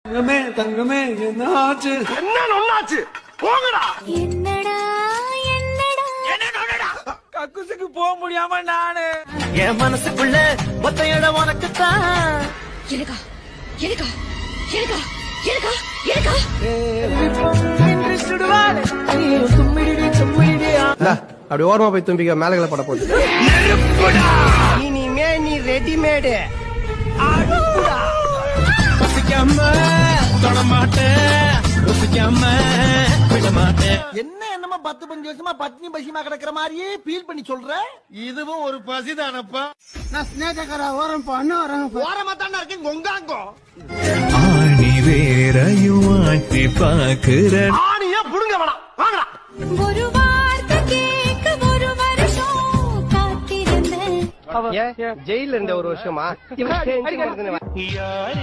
தங்கமே தங்கமே என்னாச்சு என்ன ஒண்ணாச்சு போங்கடா. என்னடா என்னடா கக்குசுக்கு போக முடியாம நானு என் மனசுக்குள்ள மொத்த இடம் உனக்குத்தான். எனக்கா எனக்கா எனக்கா எனக்கா எனக்கா அப்படி ஓரமா போய் தும்பிக்க மேலகளை பட போகுது. இனிமே நீ ரெடிமேடு. என்ன என்னமா 10-15 வருஷமா பத்னி பசிமா கிடக்குற மாதிரியே ஃபீல் பண்ணி சொல்ற. இதுவும் ஒரு பசிதானப்பா. நான் ஸ்னேகக்கார ஓரம் பண்ண வரேன். ஓரமா தானே இருக்கேன் கொங்காங்கோ. ஆணி வேறையும் ஆட்டி பாக்குற ஆணியா புடுங்க வேணாம். வாங்கடா. ஒரு வார்த்தை கேட்க ஒரு வருஷம் காத்திருந்தேன். ஜெயில இருந்த ஒரு வருஷமா யார்